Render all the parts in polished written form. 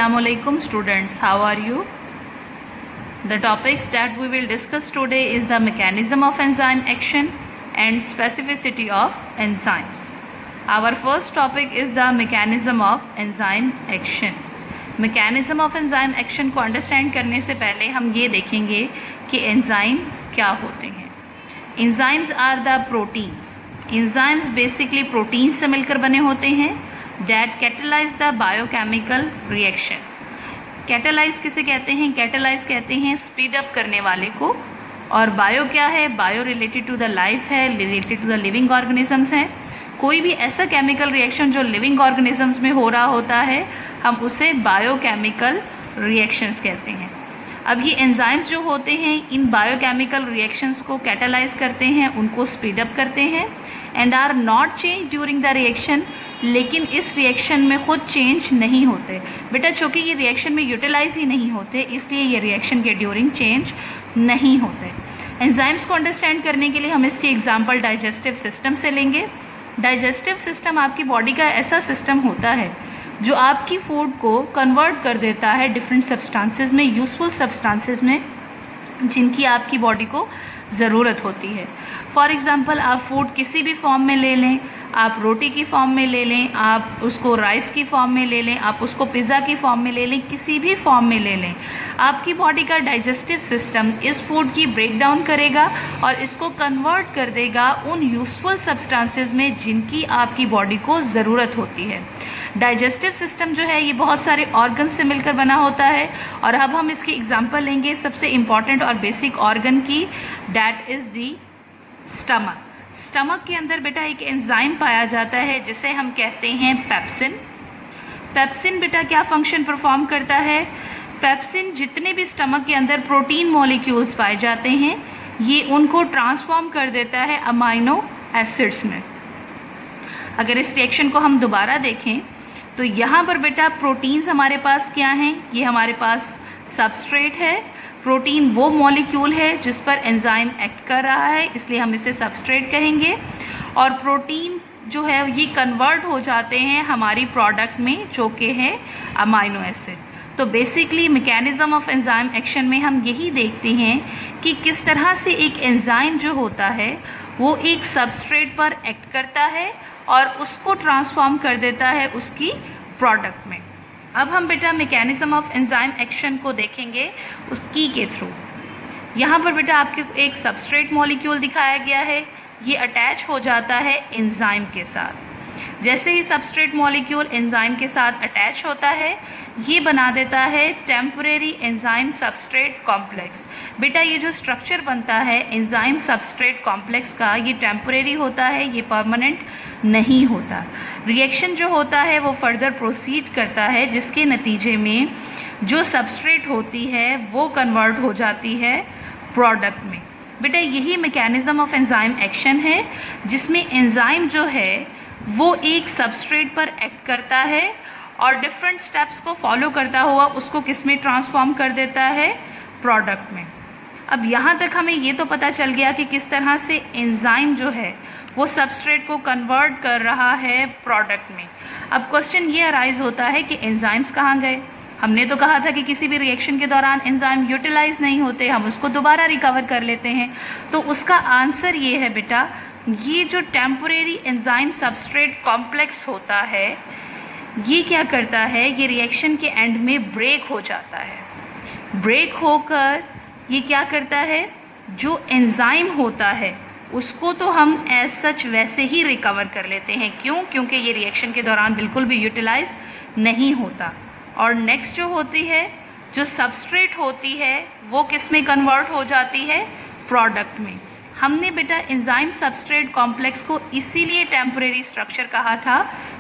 Assalamualaikum students, how are you? The topics that we will discuss today is the mechanism of enzyme action and specificity of enzymes. Our first topic is the mechanism of enzyme action. Mechanism of enzyme action को understand करने से पहले हम ये देखेंगे कि enzymes क्या होते हैं. Enzymes are the proteins. Enzymes basically protein से मिलकर बने होते हैं that catalyze the biochemical reaction. Catalyse किसे कहते हैं? कैटेलाइज कहते हैं स्पीड अप करने वाले को. और बायो क्या है? Bio related to the life है, related to the living organisms हैं. कोई भी ऐसा केमिकल रिएक्शन जो लिविंग ऑर्गेनिजम्स में हो रहा होता है हम उसे बायोकेमिकल रिएक्शंस कहते हैं. अब ये एंजाइम्स जो होते हैं इन बायोकेमिकल रिएक्शंस को कैटेलाइज करते हैं, उनको स्पीड अप करते हैं and are not change during the reaction. लेकिन इस रिएक्शन में खुद चेंज नहीं होते बेटा, चूँकि ये रिएक्शन में यूटिलाइज ही नहीं होते इसलिए ये रिएक्शन के ड्यूरिंग चेंज नहीं होते. एंजाइम्स को अंडरस्टैंड करने के लिए हम इसकी एग्जांपल डाइजेस्टिव सिस्टम से लेंगे. डाइजेस्टिव सिस्टम आपकी बॉडी का ऐसा सिस्टम होता है जो आपकी फूड को कन्वर्ट कर देता है डिफरेंट सब्सटेंसेस में, यूज़फुल सब्सटेंसेस में जिनकी आपकी बॉडी को ज़रूरत होती है. फॉर एग्ज़ाम्पल आप फूड किसी भी फॉर्म में ले लें, आप रोटी की फॉर्म में ले लें, आप उसको राइस की फॉर्म में ले लें, आप उसको पिज़्ज़ा की फॉर्म में ले लें, किसी भी फॉर्म में ले लें, आपकी बॉडी का डाइजेस्टिव सिस्टम इस फूड की ब्रेक डाउन करेगा और इसको कन्वर्ट कर देगा उन यूज़फुल सब्सटेंसेस में जिनकी आपकी बॉडी को ज़रूरत होती है. डाइजेस्टिव सिस्टम जो है ये बहुत सारे ऑर्गन से मिलकर बना होता है और अब हम इसकी एग्जांपल लेंगे सबसे इम्पॉर्टेंट और बेसिक ऑर्गन की, that is the stomach. Stomach के अंदर बेटा एक एंजाइम पाया जाता है जिसे हम कहते हैं पेप्सिन. पेप्सिन बेटा क्या फंक्शन परफॉर्म करता है? पेप्सिन जितने भी स्टमक के अंदर प्रोटीन मॉलिक्यूल्स पाए जाते हैं ये उनको ट्रांसफॉर्म कर देता है अमाइनो एसिड्स में. अगर इस रिएक्शन को हम दोबारा देखें तो यहाँ पर बेटा प्रोटीन्स हमारे पास क्या हैं? ये हमारे पास सबस्ट्रेट है. प्रोटीन वो मॉलिक्यूल है जिस पर एंजाइम एक्ट कर रहा है इसलिए हम इसे सबस्ट्रेट कहेंगे. और प्रोटीन जो है ये कन्वर्ट हो जाते हैं हमारी प्रोडक्ट में जो कि है अमाइनो एसिड. तो basically mechanism of enzyme action में हम यही देखते हैं कि किस तरह से एक एंजाइम जो होता है वो एक सबस्ट्रेट पर एक्ट करता है और उसको ट्रांसफॉर्म कर देता है उसकी प्रोडक्ट में. अब हम बेटा मैकेनिज्म ऑफ एंजाइम एक्शन को देखेंगे उस की के थ्रू. यहाँ पर बेटा आपके एक सबस्ट्रेट मॉलिक्यूल दिखाया गया है, ये अटैच हो जाता है एंजाइम के साथ. जैसे ही सबस्ट्रेट मॉलिक्यूल एंजाइम के साथ अटैच होता है ये बना देता है टेम्परेरी एंजाइम सबस्ट्रेट कॉम्प्लेक्स. बेटा ये जो स्ट्रक्चर बनता है एंजाइम सबस्ट्रेट कॉम्प्लेक्स का ये टेम्परेरी होता है, ये परमानेंट नहीं होता. रिएक्शन जो होता है वो फर्दर प्रोसीड करता है जिसके नतीजे में जो सबस्ट्रेट होती है वो कन्वर्ट हो जाती है प्रोडक्ट में. बेटा यही मैकेनिज्म ऑफ एंजाइम एक्शन है जिसमें एंजाइम जो है वो एक सबस्ट्रेट पर एक्ट करता है और डिफरेंट स्टेप्स को फॉलो करता हुआ उसको किस में ट्रांसफॉर्म कर देता है? प्रोडक्ट में. अब यहाँ तक हमें ये तो पता चल गया कि किस तरह से एंजाइम जो है वो सबस्ट्रेट को कन्वर्ट कर रहा है प्रोडक्ट में. अब क्वेश्चन ये अराइज होता है कि एंजाइम्स कहाँ गए? हमने तो कहा था कि किसी भी रिएक्शन के दौरान एंजाइम यूटिलाइज नहीं होते, हम उसको दोबारा रिकवर कर लेते हैं. तो उसका आंसर ये है बेटा, ये जो टेम्परेरी एंजाइम सबस्ट्रेट कॉम्प्लेक्स होता है ये क्या करता है? ये रिएक्शन के एंड में ब्रेक हो जाता है. ब्रेक होकर ये क्या करता है? जो एंजाइम होता है उसको तो हम एज सच वैसे ही रिकवर कर लेते हैं. क्यों? क्योंकि ये रिएक्शन के दौरान बिल्कुल भी यूटिलाइज नहीं होता. और नेक्स्ट जो होती है, जो सबस्ट्रेट होती है वो किस में कन्वर्ट हो जाती है? प्रोडक्ट में. हमने बेटा एंजाइम सबस्ट्रेट कॉम्प्लेक्स को इसीलिए टेम्परेरी स्ट्रक्चर कहा था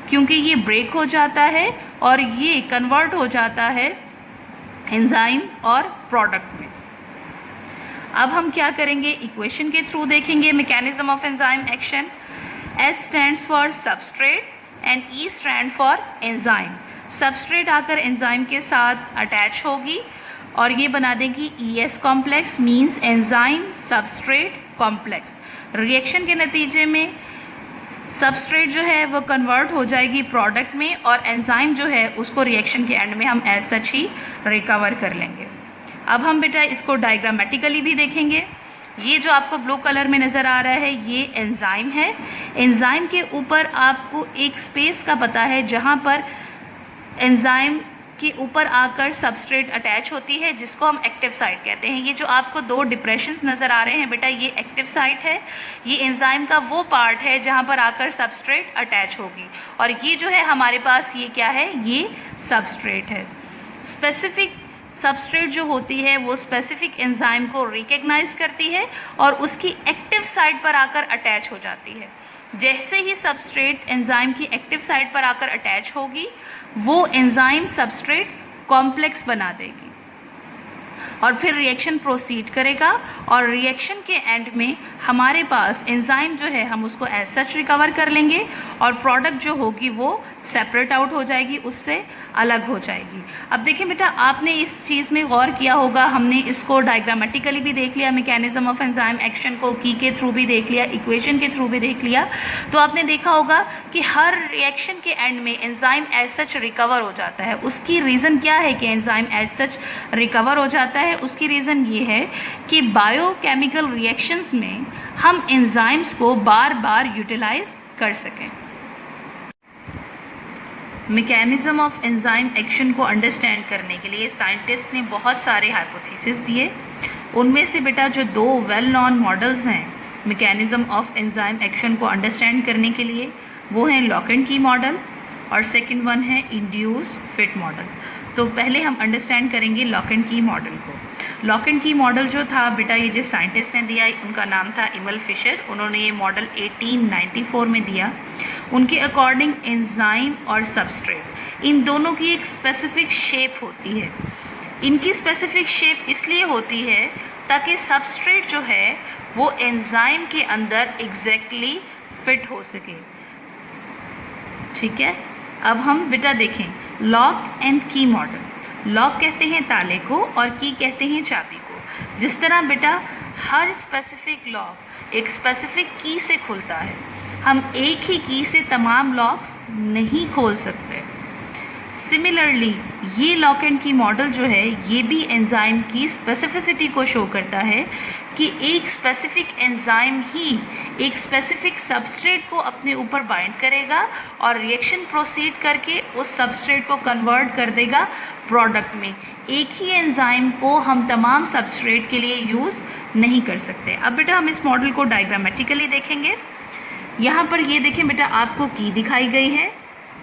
क्योंकि ये ब्रेक हो जाता है और ये कन्वर्ट हो जाता है एंजाइम और प्रोडक्ट में. अब हम क्या करेंगे? इक्वेशन के थ्रू देखेंगे mechanism of enzyme action. S stands for substrate and E stand for enzyme. Substrate आकर एंजाइम के साथ अटैच होगी और ये बना देगी ES complex, means enzyme substrate complex. Reaction के नतीजे में सबस्ट्रेट जो है वो कन्वर्ट हो जाएगी प्रोडक्ट में, और एंजाइम जो है उसको रिएक्शन के एंड में हम एज सच ही रिकवर कर लेंगे। अब हम बेटा इसको डायग्रामेटिकली भी देखेंगे। ये जो आपको ब्लू कलर में नज़र आ रहा है ये एंजाइम है। एंजाइम के ऊपर आपको एक स्पेस का पता है जहाँ पर एंजाइम के ऊपर आकर सबस्ट्रेट अटैच होती है, जिसको हम एक्टिव साइट कहते हैं। ये जो आपको दो डिप्रेशंस नज़र आ रहे हैं बेटा, ये एक्टिव साइट है। ये एंजाइम का वो पार्ट है जहाँ पर आकर सबस्ट्रेट अटैच होगी, और ये जो है हमारे पास ये क्या है, ये सबस्ट्रेट है। स्पेसिफिक सबस्ट्रेट जो होती है वो स्पेसिफिक एंजाइम को रिकग्नाइज करती है और उसकी एक्टिव साइट पर आकर अटैच हो जाती है। जैसे ही सबस्ट्रेट एंजाइम की एक्टिव साइट पर आकर अटैच होगी, वो एंजाइम सबस्ट्रेट कॉम्प्लेक्स बना देगी और फिर रिएक्शन प्रोसीड करेगा, और रिएक्शन के एंड में हमारे पास एंजाइम जो है हम उसको एज सच रिकवर कर लेंगे, और प्रोडक्ट जो होगी वो सेपरेट आउट हो जाएगी, उससे अलग हो जाएगी। अब देखिए बेटा, आपने इस चीज़ में गौर किया होगा, हमने इसको डायग्रामेटिकली भी देख लिया, मैकेनिज्म ऑफ एंजाइम एक्शन को की के थ्रू भी देख लिया, इक्वेशन के थ्रू भी देख लिया। तो आपने देखा होगा कि हर रिएक्शन के एंड में एंजाइम एज सच रिकवर हो जाता है। उसकी रीज़न क्या है कि एंजाइम एज सच रिकवर हो जाता है? उसकी रीज़न ये है कि बायोकेमिकल रिएक्शंस में हम एंजाइम्स को बार बार यूटिलाइज कर सकें। मैकेनिज्म ऑफ एंजाइम एक्शन को अंडरस्टैंड करने के लिए साइंटिस्ट ने बहुत सारे हाइपोथेसिस दिए। उनमें से बेटा जो दो वेल नॉन मॉडल्स हैं मैकेनिज्म ऑफ एंजाइम एक्शन को अंडरस्टैंड करने के लिए, वो हैं लॉक एंड की मॉडल और सेकंड वन है इंड्यूस्ड फिट मॉडल। तो पहले हम अंडरस्टैंड करेंगे लॉक एंड की मॉडल को। लॉक एंड की मॉडल जो था बेटा, ये जिस साइंटिस्ट ने दिया उनका नाम था इमल फिशर। उन्होंने ये मॉडल 1894 में दिया। उनके अकॉर्डिंग एंजाइम और सबस्ट्रेट इन दोनों की एक स्पेसिफिक शेप होती है। इनकी स्पेसिफिक शेप इसलिए होती है ताकि सबस्ट्रेट जो है वो एंजाइम के अंदर एग्जैक्टली फिट हो सके। ठीक है, अब हम बेटा देखें लॉक एंड की मॉडल। लॉक कहते हैं ताले को और की कहते हैं चाबी को। जिस तरह बेटा हर स्पेसिफिक लॉक एक स्पेसिफिक की से खुलता है, हम एक ही की से तमाम लॉक्स नहीं खोल सकते। सिमिलरली ये लॉक एंड की मॉडल जो है ये भी एंजाइम की स्पेसिफिसिटी को शो करता है कि एक स्पेसिफिक एंजाइम ही एक स्पेसिफिक सबस्ट्रेट को अपने ऊपर बाइंड करेगा और रिएक्शन प्रोसीड करके उस सबस्ट्रेट को कन्वर्ट कर देगा प्रोडक्ट में। एक ही एंजाइम को हम तमाम सबस्ट्रेट के लिए यूज़ नहीं कर सकते। अब बेटा हम इस मॉडल को डायग्रामेटिकली देखेंगे। यहाँ पर ये देखें बेटा, आपको की दिखाई गई है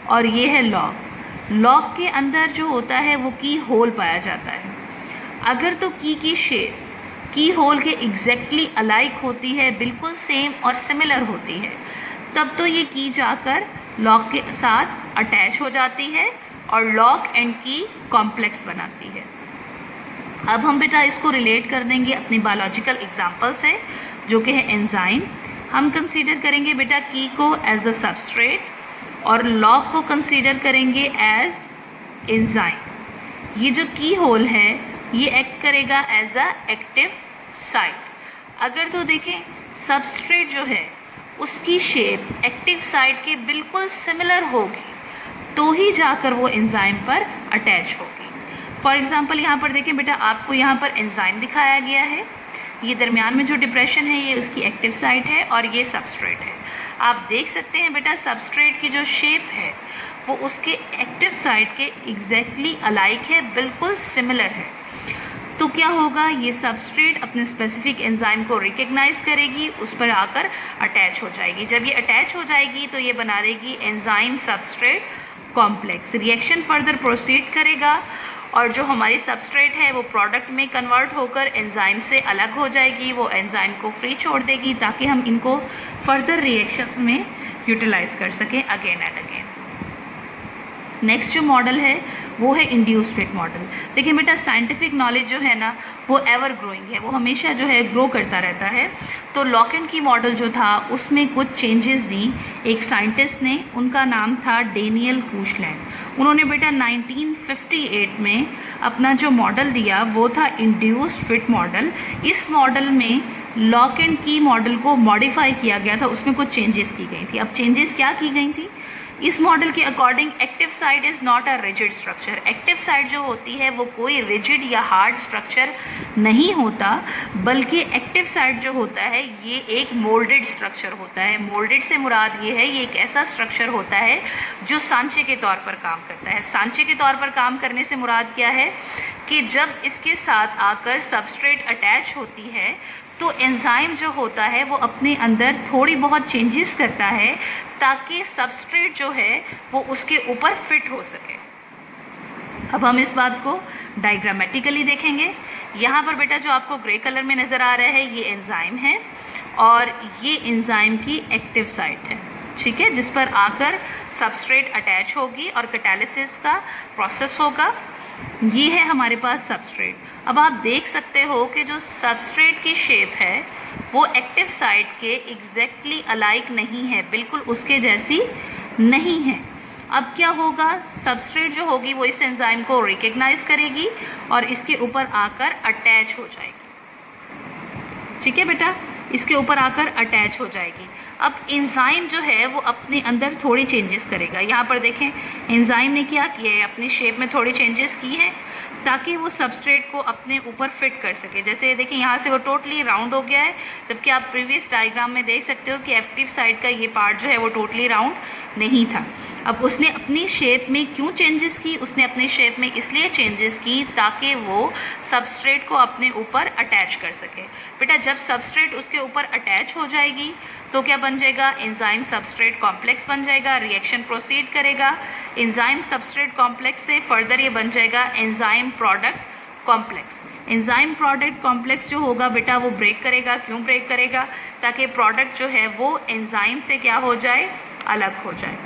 और ये है लॉक। लॉक के अंदर जो होता है वो की होल पाया जाता है। अगर तो की शेप की होल के एग्जैक्टली अलाइक होती है, बिल्कुल सेम और सिमिलर होती है, तब तो ये की जाकर लॉक के साथ अटैच हो जाती है और लॉक एंड की कॉम्प्लेक्स बनाती है। अब हम बेटा इसको रिलेट कर देंगे अपनी बायोलॉजिकल एग्जाम्पल से, जो कि है एंजाइम। हम कंसीडर करेंगे बेटा की को एज अ सबस्ट्रेट और लॉक को कंसीडर करेंगे एज एंजाइम। ये जो की होल है ये एक्ट करेगा एज अ एक्टिव साइट। अगर तो देखें सबस्ट्रेट जो है उसकी शेप एक्टिव साइट के बिल्कुल सिमिलर होगी तो ही जाकर वो एंजाइम पर अटैच होगी। फॉर एग्जांपल यहाँ पर देखें बेटा, आपको यहाँ पर एंजाइम दिखाया गया है। ये दरमियान में जो डिप्रेशन है ये उसकी एक्टिव साइट है और ये सबस्ट्रेट है। आप देख सकते हैं बेटा सबस्ट्रेट की जो शेप है वो उसके एक्टिव साइट के एग्जैक्टली अलाइक है, बिल्कुल सिमिलर है। तो क्या होगा, ये सबस्ट्रेट अपने स्पेसिफिक एंजाइम को रिकग्नाइज करेगी, उस पर आकर अटैच हो जाएगी। जब ये अटैच हो जाएगी तो ये बना देगी enzyme substrate complex. Reaction further proceed करेगा और जो हमारी सबस्ट्रेट है वो प्रोडक्ट में कन्वर्ट होकर एंजाइम से अलग हो जाएगी। वो एंजाइम को फ्री छोड़ देगी ताकि हम इनको फर्दर रिएक्शंस में यूटिलाइज कर सकें अगेन एंड अगेन। नेक्स्ट जो मॉडल है वो है इंड्यूस्ड फिट मॉडल। देखिए बेटा, साइंटिफिक नॉलेज जो है ना वो एवर ग्रोइंग है, वो हमेशा जो है ग्रो करता रहता है। तो लॉक एंड की मॉडल जो था उसमें कुछ चेंजेस दी एक साइंटिस्ट ने, उनका नाम था डेनियल कूशलैंड। उन्होंने बेटा 1958 में अपना जो मॉडल दिया वो था इंड्यूस्ड फिट मॉडल। इस मॉडल में लॉक एंड की मॉडल को मॉडिफाई किया गया था, उसमें कुछ चेंजेस की गई थी। अब चेंजेस क्या की गई थी? इस मॉडल के according active site is not a rigid structure. Active site जो होती है वो कोई रिजिड या हार्ड स्ट्रक्चर नहीं होता, बल्कि एक्टिव साइट जो होता है ये एक मोल्डेड स्ट्रक्चर होता है। मोल्डेड से मुराद ये है, ये एक ऐसा स्ट्रक्चर होता है जो सांचे के तौर पर काम करता है। सांचे के तौर पर काम करने से मुराद क्या है कि जब इसके साथ आकर सबस्ट्रेट अटैच होती है तो एंजाइम जो होता है वो अपने अंदर थोड़ी बहुत चेंजेस करता है ताकि सबस्ट्रेट जो है वो उसके ऊपर फिट हो सके। अब हम इस बात को डायग्रामेटिकली देखेंगे। यहाँ पर बेटा जो आपको ग्रे कलर में नज़र आ रहा है ये एंजाइम है और ये एंजाइम की एक्टिव साइट है, ठीक है, जिस पर आकर सबस्ट्रेट अटैच होगी और कैटालिसिस का प्रोसेस होगा। ये है हमारे पास सबस्ट्रेट। अब आप देख सकते हो कि जो सबस्ट्रेट की शेप है वो एक्टिव साइट के एग्जैक्टली अलाइक नहीं है, बिल्कुल उसके जैसी नहीं है। अब क्या होगा, सबस्ट्रेट जो होगी वो इस एंजाइम को रिकग्नाइज करेगी और इसके ऊपर आकर अटैच हो जाएगी। ठीक है बेटा, इसके ऊपर आकर अटैच हो जाएगी। अब एंजाइम जो है वो अपने अंदर थोड़ी चेंजेस करेगा। यहाँ पर देखें एंजाइम ने क्या किया है, अपनी शेप में थोड़ी चेंजेस की हैं ताकि वो सबस्ट्रेट को अपने ऊपर फिट कर सके। जैसे देखिए यहाँ से वो टोटली राउंड हो गया है, जबकि आप प्रीवियस डायग्राम में देख सकते हो कि एक्टिव साइड का ये पार्ट जो है वो टोटली राउंड नहीं था। अब उसने अपनी शेप में क्यों चेंजेस की? उसने अपनी शेप में इसलिए चेंजेस की ताकि वो सबस्ट्रेट को अपने ऊपर अटैच कर सके। बेटा जब सबस्ट्रेट उसके ऊपर अटैच हो जाएगी तो क्या बन जाएगा, एंजाइम सबस्ट्रेट कॉम्प्लेक्स बन जाएगा, रिएक्शन प्रोसीड करेगा। एंजाइम सबस्ट्रेट कॉम्प्लेक्स से फर्दर ये बन जाएगा enzyme product complex. Enzyme product complex जो होगा बेटा वो ब्रेक करेगा। क्यों ब्रेक करेगा? ताकि प्रोडक्ट जो है वो एंजाइम से क्या हो जाए, अलग हो जाए।